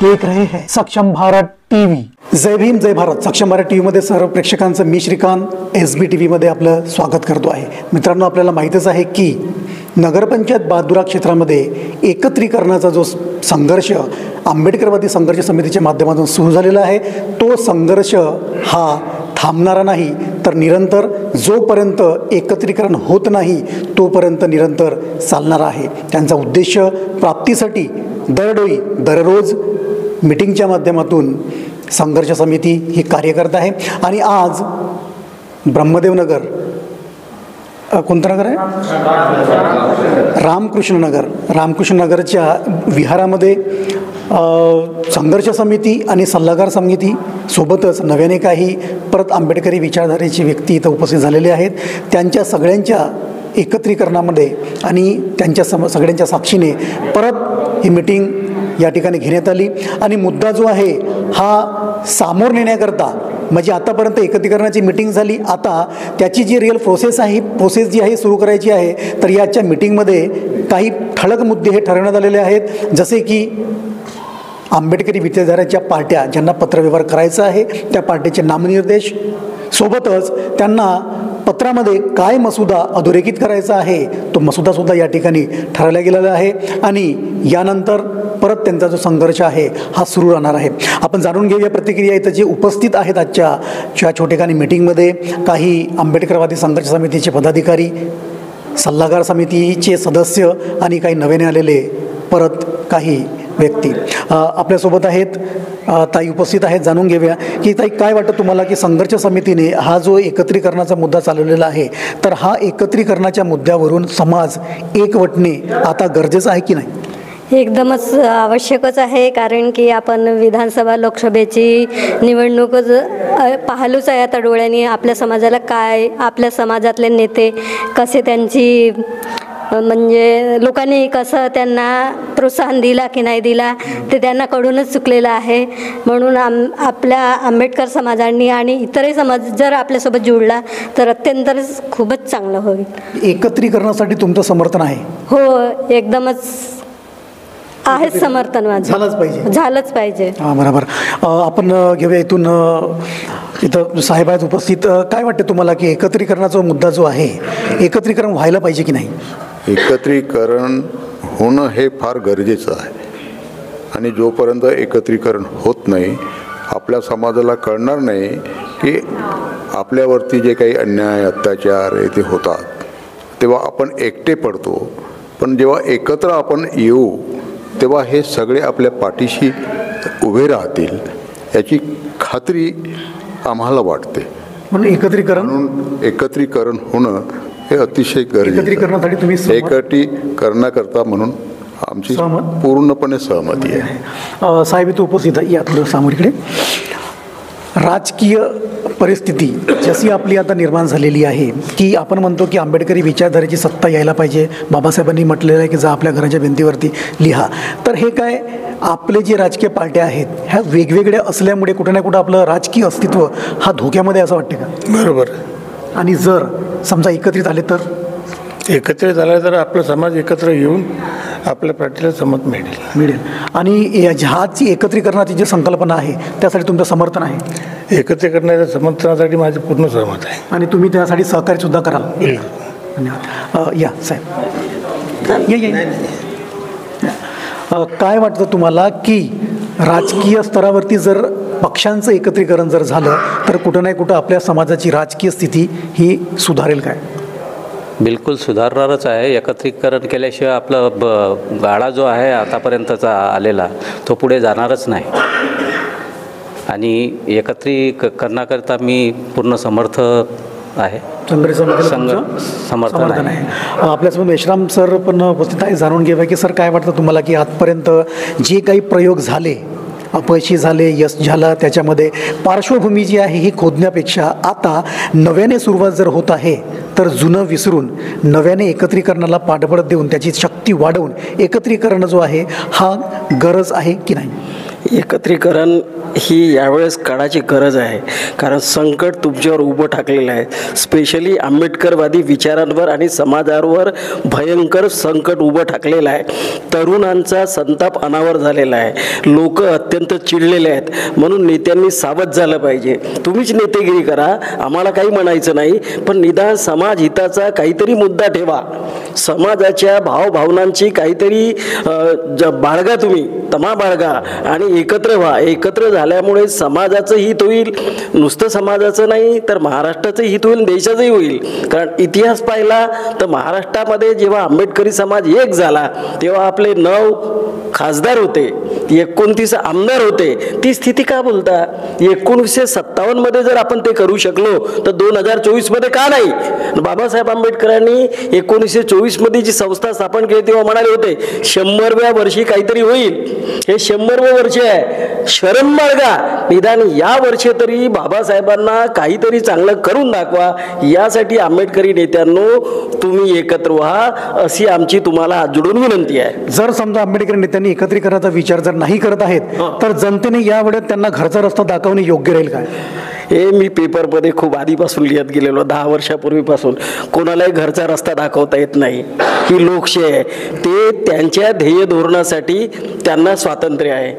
देख रहे हैं सक्षम भारत टीव्ही। जय भीम जय भारत। सक्षम भारत टीव्ही मध्ये सर्व प्रेक्षकांचं मी श्रीकांत SB TV मध्ये आपलं स्वागत करतो आहे। मित्रांनो, आपल्याला माहितीच आहे की नगरपंचायत बहादुरा क्षेत्रामध्ये एकत्रीकरणाचा जो संघर्ष आंबेडकरवादी संघर्ष समितीच्या माध्यमातून सुरू झालेला आहे, तो संघर्ष हा थांबणारा नाही, तर निरंतर जोपर्यंत एकत्रीकरण होत नाही तोपर्यंत निरंतर चालणार आहे। त्यांचा उद्देश प्राप्तीसाठी दररोज मीटिंगच्या माध्यमातून संघर्ष समिती ही कार्य करत आहे। आणि आज ब्रह्मदेव नगर, कोणतं नगर आहे, रामकृष्ण नगरच्या विहारामध्ये संघर्ष समिती आणि सल्लागार समिती सोबतच नव्याने काही परत आंबेडकरी विचारधारेची व्यक्ती इथं उपस्थित झालेले आहेत। त्यांच्या सगळ्यांच्या एकत्रीकरणामध्ये आणि त्यांच्या सगळ्यांच्या साक्षीने परत ही मीटिंग या ठिकाणी घेण्यात आली। आणि मुद्दा जो आहे हा सामोर नेण्याकरता, म्हणजे आतापर्यंत एकत्रीकरणाची मीटिंग झाली, आता त्याची जी रिअल प्रोसेस जी आहे सुरू करायची आहे। तर याच्या मीटिंगमध्ये काही ठळक मुद्दे हे ठरवण्यात आलेले आहेत, जसे की आंबेडकरी विचारधारेच्या पार्ट्या ज्यांना पत्रव्यवहार करायचा आहे त्या पार्टीचे नामनिर्देश, सोबतच त्यांना पत्रामध्ये काय मसुदा अधोरेखित करायचा आहे तो मसुदासुद्धा या ठिकाणी ठरवला गेलेला आहे। आणि यानंतर परत त्यांचा जो संघर्ष आहे हा सुरू राहणार आहे। आपण जाणून घेऊया प्रतिक्रिया इथं जे उपस्थित आहेत आजच्या छोटेखानी मीटिंगमध्ये। काही आंबेडकरवादी संघर्ष समितीचे पदाधिकारी, सल्लागार समितीचे सदस्य आणि काही नव्याने आलेले परत काही व्यक्ती आपल्यासोबत आहेत। ताई उपस्थित आहेत। जाणून घेऊया की ताई, काय वाटतं तुम्हाला की संघर्ष समितीने हा जो एकत्रीकरणाचा मुद्दा चालवलेला आहे, तर हा एकत्रीकरणाच्या मुद्द्यावरून समाज एकवटणे आता गरजेचं आहे की नाही? एकदमच आवश्यकच आहे, कारण की आपण विधानसभा लोकसभेची निवडणूकच पाहिलूच आहे आता डोळ्यांनी। आपल्या समाजाला काय, आपल्या समाजातले नेते कसे, त्यांची म्हणजे लोकांनी कसं त्यांना प्रोत्साहन दिला की नाही दिला ते त्यांना कळूनच चुकलेलं आहे। म्हणून आपल्या आंबेडकर समाजाने आणि इतरही समाज जर आपल्यासोबत जुळला तर अत्यंत खूपच चांगलं होईल। एकत्रीकरणासाठी तुमचं समर्थन आहे? हो, एकदमच आहे समर्थन माझं। झालंच पाहिजे। हां, बरोबर। आपण घेऊया इथं साहेब आहेत उपस्थित। काय वाटतं तुम्हाला की एकत्रीकरणाचा मुद्दा जो आहे, एकत्रीकरण व्हायला पाहिजे की नाही? एकत्रीकरण होणं हे फार गरजेचं आहे, आणि जोपर्यंत एकत्रीकरण होत नाही आपल्या समाजाला कळणार नाही की आपल्यावरती जे काही अन्याय अत्याचार आहे ते होतात, तेव्हा आपण एकटे पडतो। पण जेव्हा एकत्र आपण येऊ तेव्हा हे सगळे आपल्या पाठीशी उभे राहतील याची खात्री आम्हाला वाटते। म्हणून एकत्रीकरण होणं हे अतिशय गरजेचं। एकत्रीकरणासाठी तुम्ही एकत्रीकरणाकरता म्हणून आमची पूर्णपणे सहमती आहे। साहेब इथं उपस्थित आहे, या थोडं सामोरीकडे। राजकीय परिस्थिती जशी आपली आता निर्माण झालेली आहे की आपण म्हणतो की आंबेडकरी विचारधारेची सत्ता यायला पाहिजे। बाबासाहेबांनी म्हटलेलं आहे की जा आपल्या घराच्या भिंतीवरती लिहा। तर हे काय, आपले जे राजकीय पार्ट्या आहेत ह्या वेगवेगळ्या असल्यामुळे कुठे ना कुठं आपलं राजकीय अस्तित्व हा धोक्यामध्ये असं वाटते का? बरोबर। आणि जर समजा एकत्रित आले तर आपला समाज एकत्र येऊन आपल्या पार्टीला समत मिळेल। आणि ह्याची एकत्रीकरणाची जी संकल्पना आहे त्यासाठी तुमचं समर्थन आहे? एकत्रीकरणाच्या समर्थनासाठी माझे पूर्ण सहमत आहे आणि तुम्ही त्यासाठी सहकार्य सुद्धा कराल? धन्यवाद। या साहेब, काय वाटतं तुम्हाला की राजकीय स्तरावरती जर पक्षांचं एकत्रीकरण जर झालं तर कुठं नाही कुठं आपल्या समाजाची राजकीय स्थिती ही सुधारेल काय? बिलकुल सुधारणारच आहे। एकत्रीकरण केल्याशिवाय आपला गाडा जो आहे आतापर्यंतचा आलेला तो पुढे जाणारच नाही। आणि एकत्रीकरणाकरता मी पूर्ण समर्थ आहे। समर्थन आहे। आपल्यासोबत मेश्राम सर पण उपस्थित आहे। जाणून घेऊया की सर, काय वाटतं तुम्हाला की आजपर्यंत जे काही प्रयोग झाले, अपयशी झाले, यश झालं, त्याच्यामध्ये पार्श्वभूमी जी आहे ही खोदण्यापेक्षा आता नव्याने सुरुवात जर होत आहे तर जुनं विसरून नव्याने एकत्रीकरणाला पाठबळ देऊन त्याची शक्ती वाढवून एकत्रीकरण जो आहे हा गरज आहे की नाही? एकत्रीकरण ही यावेळेस काळाची गरज आहे, कारण संकट तुमच्यावर उभं ठाकलेलं आहे. स्पेशली आंबेडकरवादी विचारांवर आणि समाजावर भयंकर संकट उभं ठाकलेलं आहे. तरुणांचा संताप अनावर झालेला आहे. लोक अत्यंत चिडलेले आहेत. म्हणून नेत्यांनी सावध झालं पाहिजे. तुम्हीच नेतेगिरी करा, आम्हाला काही म्हणायचं नाही, पण निदान समाज हिताचा काहीतरी मुद्दा ठेवा. समाजाच्या भावभावनांची काहीतरी बाळगा, तुम्ही तमा बाळगा आणि एकत्र व्हा. एकत्र झाल्यामुळे समाजाचं हित होईल. नुसतं समाजाचं नाही तर महाराष्ट्राचं हित होईल, देशाचंही होईल. कारण इतिहास पाहिला तर महाराष्ट्रामध्ये जेव्हा आंबेडकरी समाज एक झाला तेव्हा आपले 9 खासदार होते, 29 आमदार होते. ती स्थिती का बोलता? 1957 जर आपण ते करू शकलो तर 2024 का नाही? बाबासाहेब आंबेडकरांनी 1924 जी संस्था स्थापन केली तेव्हा म्हणाले होते 100व्या वर्षी काहीतरी होईल. हे 100वं वर्ष आहे. शरम बाळगा, निदान या वर्षी तरी बाबासाहेबांना काहीतरी चांगलं करून दाखवा. यासाठी आंबेडकरी नेत्यांनो तुम्ही एकत्र व्हा, अशी आमची तुम्हाला हात जोडून विनंती आहे. जर समजा आंबेडकरी नेत्यांनी एकत्रीकरणाचा विचार जर नाही करत आहेत तर जनतेने यावेळेस त्यांना घरचा रस्ता दाखवणे योग्य राहील काय? हे मी पेपरमध्ये खूप आधीपासून लिहित गेलेलो, 10 वर्षापूर्वीपासून. कोणालाही घरचा रस्ता दाखवता येत नाही. ही लोकशाही आहे. ते त्यांच्या ध्येय धोरणासाठी त्यांना स्वातंत्र्य आहे.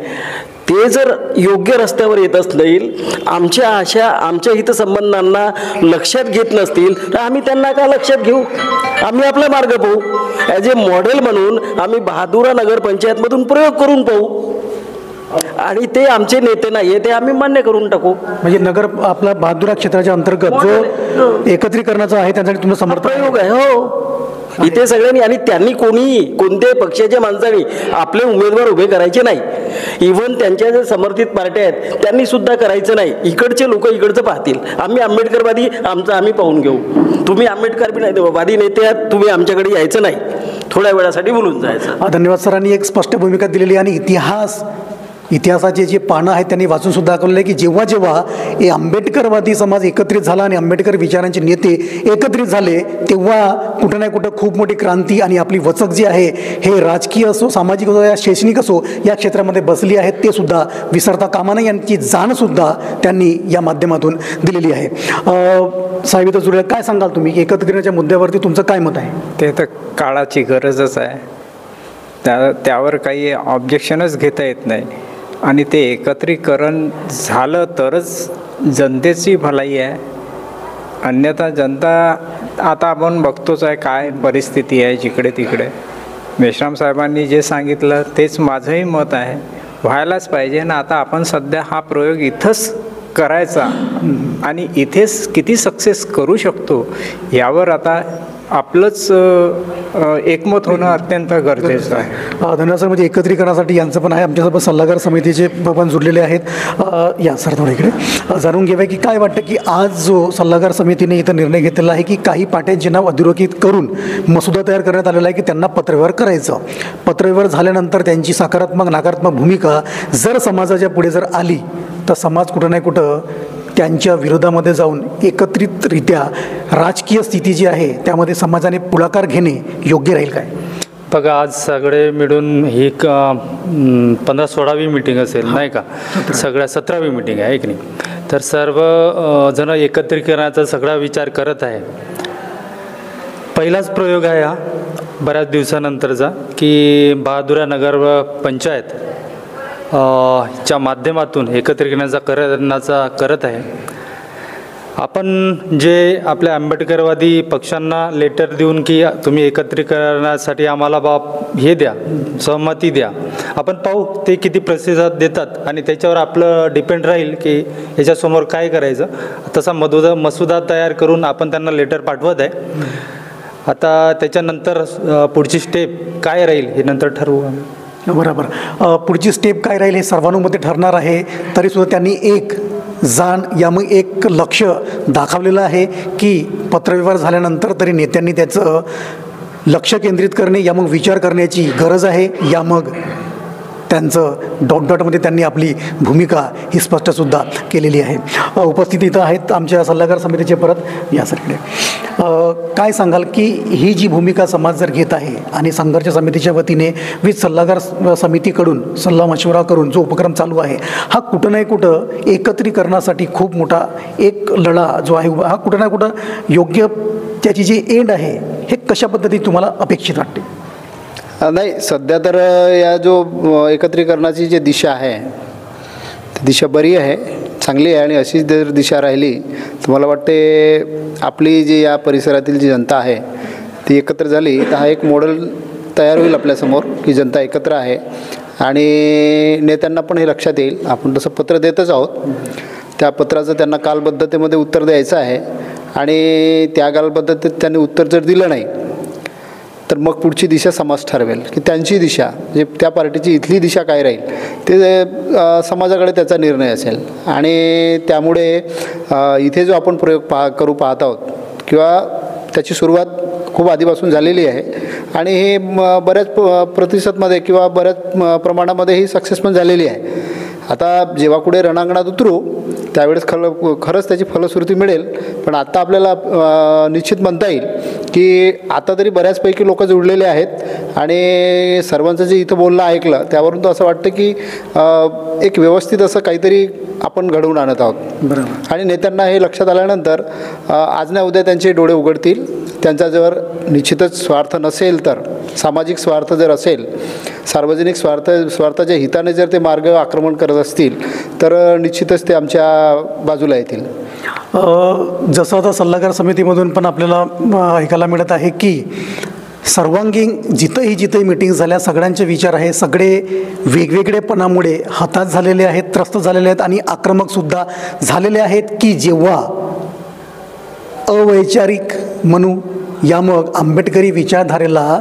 ते जर योग्य रस्त्यावर येत असतील, आमच्या हितसंबंधांना लक्षात घेत नसतील तर आम्ही त्यांना का लक्षात घेऊ? आम्ही आपला मार्ग पाहू. ॲज ए मॉडेल म्हणून आम्ही बहादुरा नगर पंचायतमधून प्रयोग करून पाहू आणि ते आमचे नेते नाही ते आम्ही मान्य करून टाकू. म्हणजे नगर आपला बहादुरा क्षेत्राच्या अंतर्गत जो एकत्रीकरणाचा आहे त्यासाठी तुमचं समर्थन प्रयोग आहे. हो, इथे सगळ्यांनी आणि त्यांनी कोणत्याही पक्षाच्या माणसांनी आपले उमेदवार उभे करायचे नाही. इव्हन त्यांच्या जे समर्थित पार्ट्या आहेत त्यांनी सुद्धा करायचं नाही. इकडचे लोक इकडचं पाहतील. आम्ही आंबेडकरवादी आमचं आम्ही पाहून घेऊ. तुम्ही आंबेडकरवादी नेते आहात, तुम्ही आमच्याकडे यायचं नाही, थोड्या वेळासाठी बोलून जायचं. धन्यवाद. सरांनी एक स्पष्ट भूमिका दिलेली आणि इतिहासाचे जे पानं आहेत त्यांनी वाचून सुद्धा दाखवलं आहे की जेव्हा हे आंबेडकरवादी समाज एकत्रित झाला आणि आंबेडकर विचारांचे नेते एकत्रित झाले तेव्हा कुठं ना कुठं खूप मोठी क्रांती आणि आपली वचक जी आहे हे राजकीय असो, सामाजिक असो या शैक्षणिक असो या क्षेत्रामध्ये बसली आहेत ते सुद्धा विसरता कामा नये. यांची जाणसुद्धा त्यांनी या माध्यमातून दिलेली आहे. साहेब इथं जुळले, काय सांगाल तुम्ही एकत्रीकरणाच्या मुद्द्यावरती तुमचं काय मत आहे? ते तर काळाची गरजच आहे. त्यावर काही ऑब्जेक्शनच घेता येत नाही. आणि ते एकत्रीकरण झालं तरच जनतेची भलाई आहे. अन्यथा जनता आता आपण बघतोच आहे काय परिस्थिती आहे जिकडे तिकडे. मेश्राम साहेबांनी जे सांगितलं तेच माझंही मत आहे, व्हायलाच पाहिजे ना. आता आपण सध्या हा प्रयोग इथंच करायचा आणि इथेच किती सक्सेस करू शकतो यावर आता आपलंच एकमत होणं अत्यंत गरजेचं आहे. धन्यवाद सर. म्हणजे एकत्रीकरणासाठी यांचं पण आहे, आमच्यासोबत सल्लागार समितीचे पण जुळलेले आहेत. या सर थोडं इकडे जाणून घेऊया की काय वाटतं की आज जो सल्लागार समितीने इथं निर्णय घेतलेला आहे की काही पाट्यांचे नाव अधोरेखित करून मसुदा तयार करण्यात आलेला आहे की त्यांना पत्रव्यवहार करायचं. पत्रव्यवहार झाल्यानंतर त्यांची सकारात्मक नकारात्मक भूमिका जर समाजाच्या पुढे जर आली तर समाज कुठं नाही कुठं त्यांच्या विरोधामध्ये जाऊन एकत्रितरित्या राजकीय स्थिती जी आहे त्यामध्ये समाजाने पुढाकार घेणे योग्य राहील काय? बघा, आज सगळे मिळून ही 15-16वी मीटिंग असेल नाही का? सगळ्या 17वी मीटिंग आहे की नाही? तर सर्व जण एकत्रीकरणाचा सगळा विचार करत आहे. पहिलाच प्रयोग आहे हा बऱ्याच दिवसानंतरचा की बहादुरा नगर पंचायत च्या माध्यमातून एकत्रीकरणाचा करत आहे. आपण जे आपल्या आंबेडकरवादी पक्षांना लेटर देऊन की तुम्ही एकत्रीकरणासाठी आम्हाला हे द्या, सहमती द्या, आपण पाहू ते किती प्रतिसाद देतात आणि त्याच्यावर आपलं डिपेंड राहील की याच्यासमोर काय करायचं. तसा मसुदा तयार करून आपण त्यांना लेटर पाठवत आहे. आता त्याच्यानंतर पुढची स्टेप काय राहील हे नंतर ठरवू. बरोबर. पुढची स्टेप काय राहील हे सर्वानुमते ठरणार आहे. तरीसुद्धा त्यांनी एक जाण यामुळे एक लक्ष दाखवलेलं आहे की पत्रव्यवहार झाल्यानंतर तरी नेत्यांनी त्याचं लक्ष केंद्रित करणे यामग विचार करण्याची गरज आहे. यामग त्यांचं डॉटमध्ये त्यांनी आपली भूमिका ही स्पष्टसुद्धा केलेली आहे. उपस्थित इथं आहेत आमच्या सल्लागार समितीचे परत यासाठी काय सांगाल की ही जी भूमिका समाज जर घेत आहे आणि संघर्ष समितीच्या वतीने वीज सल्लागार समितीकडून सल्ला मशवरा करून जो उपक्रम चालू आहे हा कुठं नाही कुठं एकत्रीकरणासाठी खूप मोठा एक लढा जो आहे हा कुठं ना कुठं योग्य त्याची जी एंड आहे हे कशा पद्धतीने तुम्हाला अपेक्षित वाटते? नाही, सध्या तर या जो एकत्रीकरणाची जी दिशा आहे ती दिशा बरी आहे, चांगली आहे. आणि अशीच जर दिशा राहिली तर मला वाटते आपली जी या परिसरातील जी जनता आहे ती एकत्र झाली तर हा एक मॉडेल तयार होईल आपल्यासमोर की जनता एकत्र आहे. आणि नेत्यांना पण हे लक्षात येईल. आपण तसं पत्र देतच आहोत, त्या पत्राचं त्यांना कालबद्धतेमध्ये उत्तर द्यायचं आहे. आणि त्या कालबद्धतेत त्यांनी उत्तर जर दिलं नाही तर मग पुढची दिशा समाज ठरवेल की त्यांची दिशा म्हणजे त्या पार्टीची इथली दिशा काय राहील ते समाजाकडे त्याचा निर्णय असेल. आणि त्यामुळे इथे जो आपण प्रयोग पाहत आहोत किंवा त्याची सुरुवात खूप आधीपासून झालेली आहे आणि हे बऱ्याच प्रतिशतमध्ये किंवा बऱ्याच प्रमाणामध्ये ही सक्सेस पण झालेली आहे. आता जेव्हा कुठे रणांगणात उतरू त्यावेळेस खरंच त्याची फलश्रुती मिळेल. पण आत्ता आपल्याला निश्चित म्हणता येईल की आता तरी बऱ्याचपैकी लोक जुळलेले आहेत आणि सर्वांचं जे इथं बोलणं ऐकलं त्यावरून तर असं वाटतं की एक व्यवस्थित असं काहीतरी आपण घडवून आणत आहोत. बरोबर. आणि नेत्यांना हे लक्षात आल्यानंतर आज ना उद्या त्यांचे डोळे उघडतील. त्यांचा जर निश्चितच स्वार्थ नसेल तर सामाजिक स्वार्थ जर असेल, सार्वजनिक स्वार्थाच्या हिताने जर ते मार्ग आक्रमण करत असतील तर निश्चितच ते आमच्या बाजूला येतील. जसं आता सल्लागार समितीमधून पण आपल्याला ऐकायला मिळत आहे की सर्वांगीण जिथंही मीटिंग झाल्या सगळ्यांचे विचार आहे, सगळे वेगवेगळेपणामुळे हताश झालेले आहेत, त्रस्त झालेले आहेत आणि आक्रमकसुद्धा झालेले आहेत की जेव्हा अवैचारिक म्हणू या मग आंबेडकरी विचारधारेला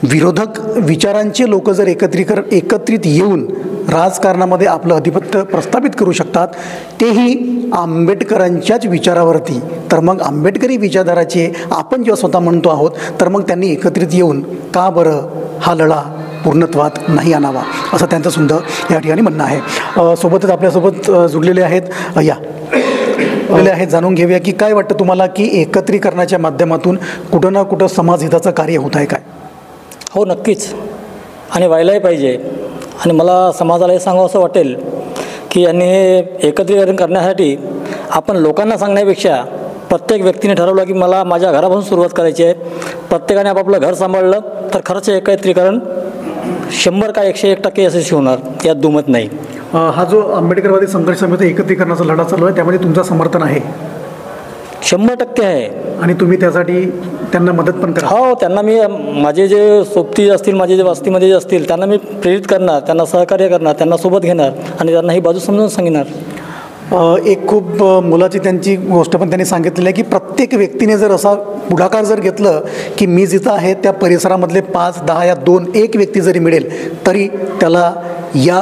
विरोधक विचारांचे लोक जर एकत्रित येऊन राजकारणामध्ये आपलं अधिपत्य प्रस्थापित करू शकतात, तेही आंबेडकरांच्याच विचारावरती, तर मग आंबेडकरी विचारधाराचे आपण जेव्हा स्वतः म्हणतो आहोत तर मग त्यांनी एकत्रित येऊन का बरं हा लढा पूर्णत्वात नाही आणावा असं त्यांचं सुद्धा या ठिकाणी म्हणणं आहे. सोबतच आपल्यासोबत जुळलेले आहेत जाणून घेऊया की काय वाटतं तुम्हाला की एकत्रीकरणाच्या माध्यमातून कुठं ना कुठं समाजहिताचं कार्य होत आहे काय? हो, नक्कीच, आणि व्हायलाही पाहिजे. आणि मला समाजाला हे सांगावं असं वाटेल की यांनी हे एकत्रीकरण करण्यासाठी आपण लोकांना सांगण्यापेक्षा प्रत्येक व्यक्तीने ठरवलं की मला माझ्या घरापासून सुरुवात करायची आहे. प्रत्येकाने आपापलं घर सांभाळलं तर खरंच एकत्रीकरण 100 का 101% यशस्वी होणार, यात दुमत नाही. हा जो आंबेडकरवादी संघर्ष समिती एकत्रीकरणाचा लढा चालू आहे त्यामध्ये तुमचं समर्थन आहे? 100% आहे. आणि तुम्ही त्यासाठी त्यांना मदत पण करा? हो, त्यांना मी माझे जे सोबती असतील, माझे जे वस्तीमध्ये जे असतील त्यांना मी प्रेरित करणार, त्यांना सहकार्य करणार, त्यांना सोबत घेणार आणि त्यांना ही बाजू समजून सांगणार. एक खूप मुलाची त्यांची गोष्ट पण त्यांनी सांगितलेली आहे की प्रत्येक व्यक्तीने जर असा पुढाकार जर घेतलं की मी जिथं आहे त्या परिसरामधले 5, 10 या 2 एक व्यक्ती जरी मिळेल तरी त्याला या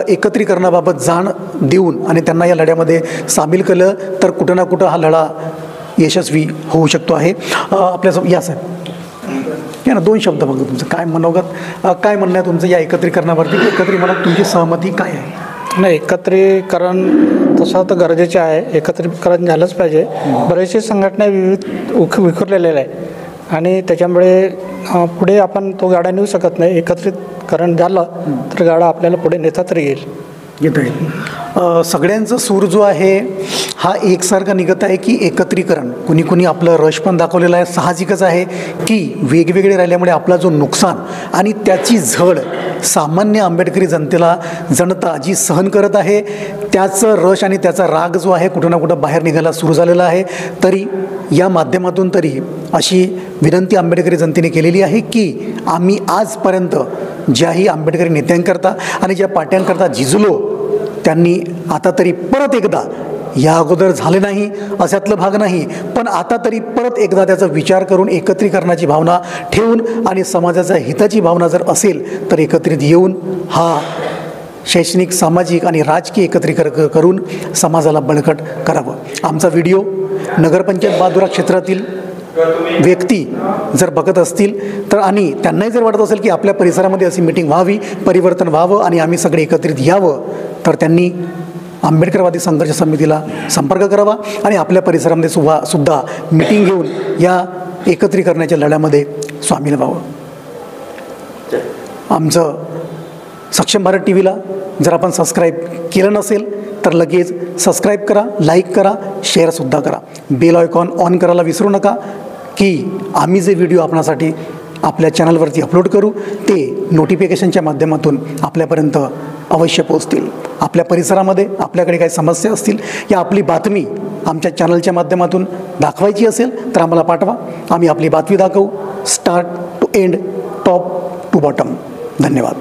एकत्रीकरणाबाबत जाण देऊन आणि त्यांना या लढ्यामध्ये सामील केलं तर कुठं ना कुठं हा लढा यशस्वी होऊ शकतो आहे. आपल्यासोबत या साहेब या ना 2 शब्द बघा तुमचं काय मनोगत, काय म्हणणं आहे तुमचं या एकत्रीकरणावरती? एकत्रीकरणात तुमची सहमती काय आहे? नाही, एकत्रीकरण तसं तर गरजेचे आहे, एकत्रीकरण झालंच पाहिजे. बरेचसे संघटना विखुरलेल्या आहे आणि त्याच्यामुळे पुढे आपण तो गाडा नेऊ शकत नाही. एकत्रीकरण झालं तर गाडा आपल्याला पुढे नेता तरी येईल. येत आहे. सगळ्यांचा सूर जो आहे हा एकसारखा निघत आहे की एकत्रीकरण. कुणी आपलं रश पण दाखवलेलं आहे. साहजिकच आहे की वेगवेगळे राहिल्यामुळे आपला जो नुकसान आणि त्याची झळ सामान्य आंबेडकरी जनता जी सहन करत आहे त्याचं रश आणि त्याचा राग जो आहे कुठं ना कुठं बाहेर निघायला सुरू झालेला आहे. तरी या माध्यमातून तरी अशी विनंती आंबेडकरी जनतेने केलेली आहे की आम्ही आजपर्यंत ज्याही आंबेडकरी नेत्यांकरता आणि ज्या पार्ट्यांकरता झिजलो त्यांनी आता तरी परत एकदा, या अगोदर झाले नाही अशातलं भाग नाही, पण आता तरी परत एकदा त्याचा विचार करून एकत्रीकरणाची भावना ठेवून आणि समाजाच्या हिताची भावना जर असेल तर एकत्रित येऊन हा शैक्षणिक, सामाजिक आणि राजकीय एकत्रीकरण करून समाजाला बळकट करावं. आमचा व्हिडिओ नगरपंचायत बहादुरा क्षेत्रातील व्यक्ती जर बघत असतील तर आणि त्यांनाही जर वाटत असेल की आपल्या परिसरामध्ये अशी मीटिंग व्हावी, परिवर्तन व्हावं आणि आम्ही सगळे एकत्रित यावं, तर त्यांनी आंबेडकरवादी संघर्ष समितीला संपर्क करावा आणि आपल्या परिसरामध्ये सुद्धा मीटिंग घेऊन या एकत्रीकरणाच्या लढ्यामध्ये सामील व्हावं. आमचं सक्षम भारत टी व्हीला जर आपण सबस्क्राईब केलं नसेल तर लगेच सबस्क्राईब करा, लाईक करा, शेअरसुद्धा करा. बेल आयकॉन ऑन करायला विसरू नका की आम्ही जे व्हिडिओ आपणासाठी आपल्या चॅनलवरती अपलोड करू ते नोटिफिकेशनच्या माध्यमातून आपल्यापर्यंत अवश्य पोहोचतील. आपल्या परिसरामध्ये आपल्याकडे काही समस्या असतील या आपली बातमी आमच्या चॅनलच्या माध्यमातून दाखवायची असेल तर आम्हाला पाठवा. आम्ही आपली बातमी दाखवू, start to end, top to bottom. धन्यवाद.